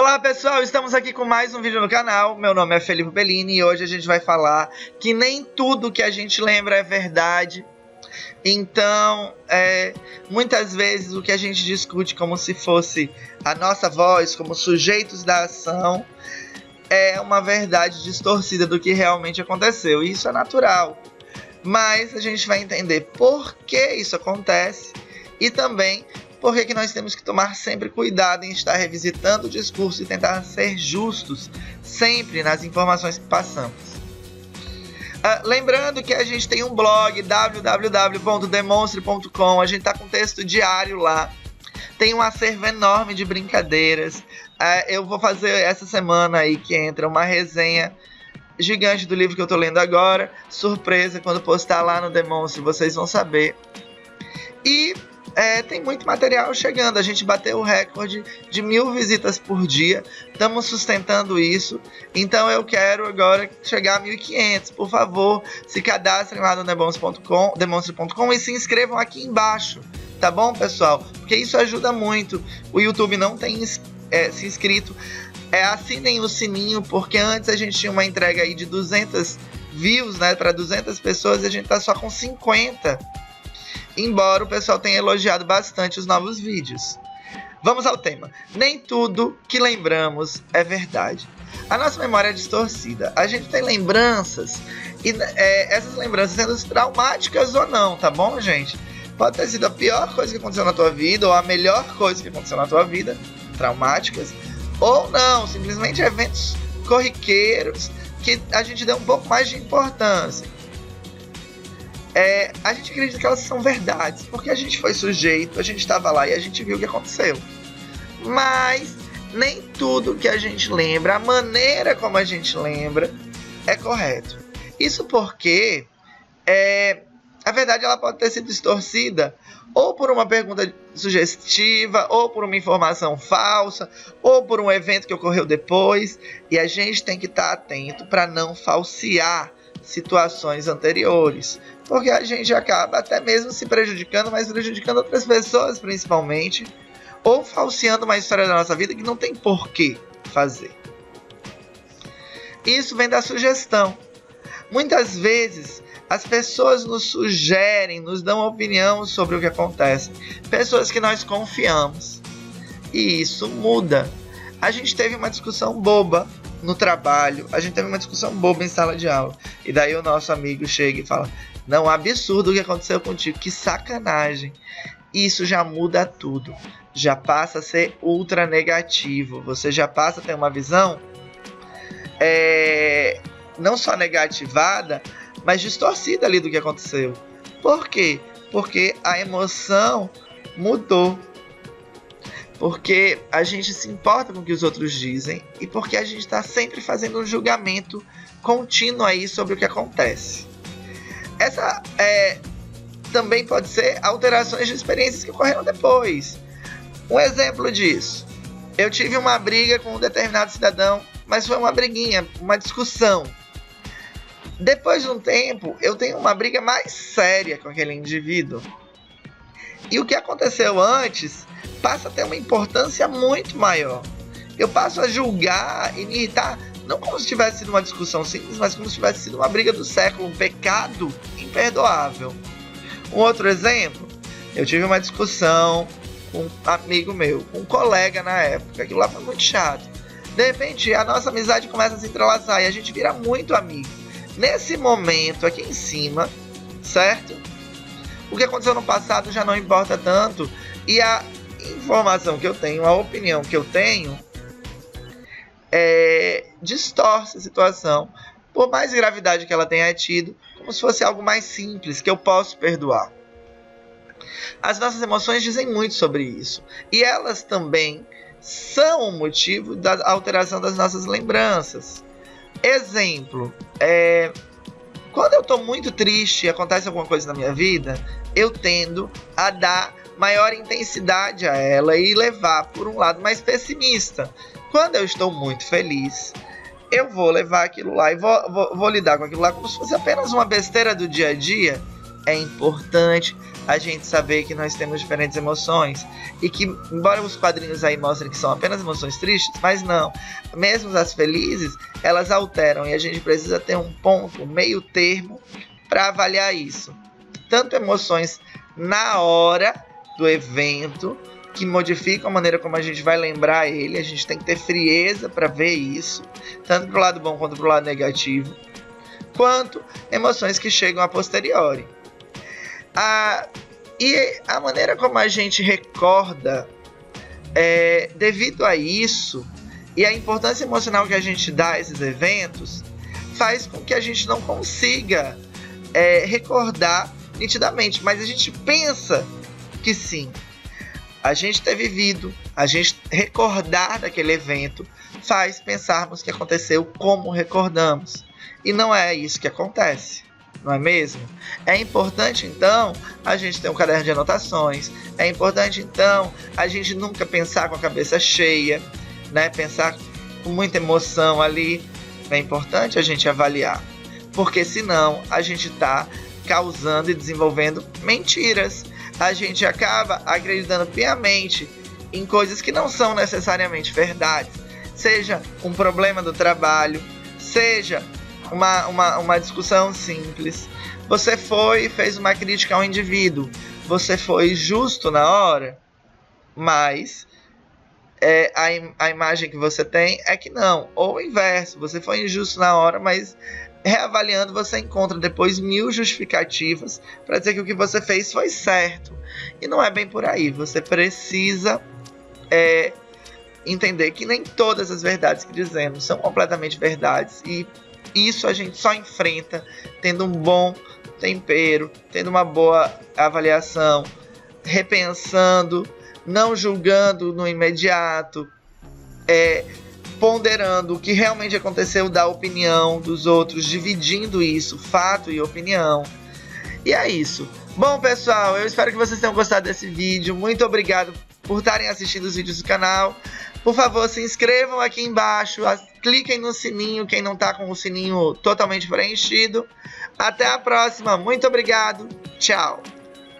Olá pessoal, estamos aqui com mais um vídeo no canal. Meu nome é Felipe Bellini e hoje a gente vai falar que nem tudo que a gente lembra é verdade. Então, muitas vezes o que a gente discute como se fosse a nossa voz, como sujeitos da ação, é uma verdade distorcida do que realmente aconteceu. E isso é natural. Mas a gente vai entender por que isso acontece e também por que nós temos que tomar sempre cuidado em estar revisitando o discurso e tentar ser justos sempre nas informações que passamos. Lembrando que a gente tem um blog www.demonstre.com, a gente está com texto diário lá, tem um acervo enorme de brincadeiras. Eu vou fazer essa semana aí que entra uma resenha gigante do livro que eu estou lendo agora, surpresa, quando postar lá no Demonstre vocês vão saber. E tem muito material chegando, a gente bateu o recorde de 1000 visitas por dia, estamos sustentando isso, então eu quero agora chegar a 1500, por favor, se cadastrem lá no demonstre.com e se inscrevam aqui embaixo, tá bom pessoal? Porque isso ajuda muito, o YouTube não tem se inscrito, assinem o sininho, porque antes a gente tinha uma entrega aí de 200 views, né, para 200 pessoas e a gente tá só com 50. Embora o pessoal tenha elogiado bastante os novos vídeos. Vamos ao tema. Nem tudo que lembramos é verdade. A nossa memória é distorcida. A gente tem lembranças, e essas lembranças sendo traumáticas ou não, tá bom, gente? Pode ter sido a pior coisa que aconteceu na tua vida, ou a melhor coisa que aconteceu na tua vida, traumáticas, ou não, simplesmente eventos corriqueiros que a gente deu um pouco mais de importância. A gente acredita que elas são verdades, porque a gente foi sujeito, a gente estava lá e a gente viu o que aconteceu. Mas nem tudo que a gente lembra, a maneira como a gente lembra, é correto. Isso porque a verdade ela pode ter sido distorcida ou por uma pergunta sugestiva, ou por uma informação falsa, ou por um evento que ocorreu depois. E a gente tem que estar atento para não falsear situações anteriores, porque a gente acaba até mesmo se prejudicando, mas prejudicando outras pessoas principalmente, ou falseando uma história da nossa vida que não tem por que fazer. Isso vem da sugestão. Muitas vezes as pessoas nos sugerem, nos dão opinião sobre o que acontece, pessoas que nós confiamos, e isso muda. A gente teve uma discussão boba no trabalho, a gente teve uma discussão boba em sala de aula, e daí o nosso amigo chega e fala: não, absurdo o que aconteceu contigo, que sacanagem. Isso já muda tudo, já passa a ser ultra negativo, você já passa a ter uma visão não só negativada, mas distorcida ali do que aconteceu. Por quê? Porque a emoção mudou. Porque a gente se importa com o que os outros dizem e porque a gente está sempre fazendo um julgamento contínuo aí sobre o que acontece. Essa também pode ser alterações de experiências que ocorreram depois. Um exemplo disso: eu tive uma briga com um determinado cidadão, mas foi uma briguinha, uma discussão. Depois de um tempo, eu tenho uma briga mais séria com aquele indivíduo. E o que aconteceu antes passa a ter uma importância muito maior. Eu passo a julgar e me irritar, não como se tivesse sido uma discussão simples, mas como se tivesse sido uma briga do século, um pecado imperdoável. Um outro exemplo: eu tive uma discussão com um amigo meu, com um colega na época, aquilo lá foi muito chato. De repente, a nossa amizade começa a se entrelaçar e a gente vira muito amigo. Nesse momento aqui em cima, certo? O que aconteceu no passado já não importa tanto, e a informação que eu tenho, a opinião que eu tenho, distorce a situação, por mais gravidade que ela tenha tido, como se fosse algo mais simples, que eu posso perdoar. As nossas emoções dizem muito sobre isso, e elas também são o motivo da alteração das nossas lembranças. Exemplo, quando eu estou muito triste e acontece alguma coisa na minha vida, eu tendo a dar maior intensidade a ela e levar por um lado mais pessimista. Quando eu estou muito feliz, eu vou levar aquilo lá e vou lidar com aquilo lá como se fosse apenas uma besteira do dia a dia. é importante a gente saber que nós temos diferentes emoções e que, embora os quadrinhos aí mostrem que são apenas emoções tristes, mas não, mesmo as felizes, elas alteram e a gente precisa ter um ponto, um meio termo para avaliar isso. Tanto emoções na hora do evento, que modificam a maneira como a gente vai lembrar ele, a gente tem que ter frieza para ver isso, tanto pro lado bom quanto pro lado negativo, quanto emoções que chegam a posteriori. E a maneira como a gente recorda, devido a isso, e a importância emocional que a gente dá a esses eventos, faz com que a gente não consiga recordar nitidamente, mas a gente pensa que sim. A gente ter vivido, a gente recordar daquele evento, faz pensarmos que aconteceu como recordamos. E não é isso que acontece, não é mesmo? É importante, então, a gente ter um caderno de anotações. É importante, então, a gente nunca pensar com a cabeça cheia, né? Pensar com muita emoção ali. É importante a gente avaliar, porque senão a gente está causando e desenvolvendo mentiras. A gente acaba acreditando piamente em coisas que não são necessariamente verdades. Seja um problema do trabalho, seja uma discussão simples. Você foi e fez uma crítica ao indivíduo. Você foi justo na hora, mas a imagem que você tem é que não. Ou o inverso, você foi injusto na hora, mas reavaliando você encontra depois 1000 justificativas para dizer que o que você fez foi certo. E não é bem por aí. Você precisa entender que nem todas as verdades que dizemos são completamente verdades, e isso a gente só enfrenta tendo um bom tempero, tendo uma boa avaliação, repensando, não julgando no imediato, ponderando o que realmente aconteceu da opinião dos outros, dividindo isso, fato e opinião. E é isso. Bom, pessoal, eu espero que vocês tenham gostado desse vídeo. Muito obrigado por estarem assistindo os vídeos do canal. Por favor, se inscrevam aqui embaixo, cliquem no sininho, quem não está com o sininho totalmente preenchido. Até a próxima, muito obrigado, tchau!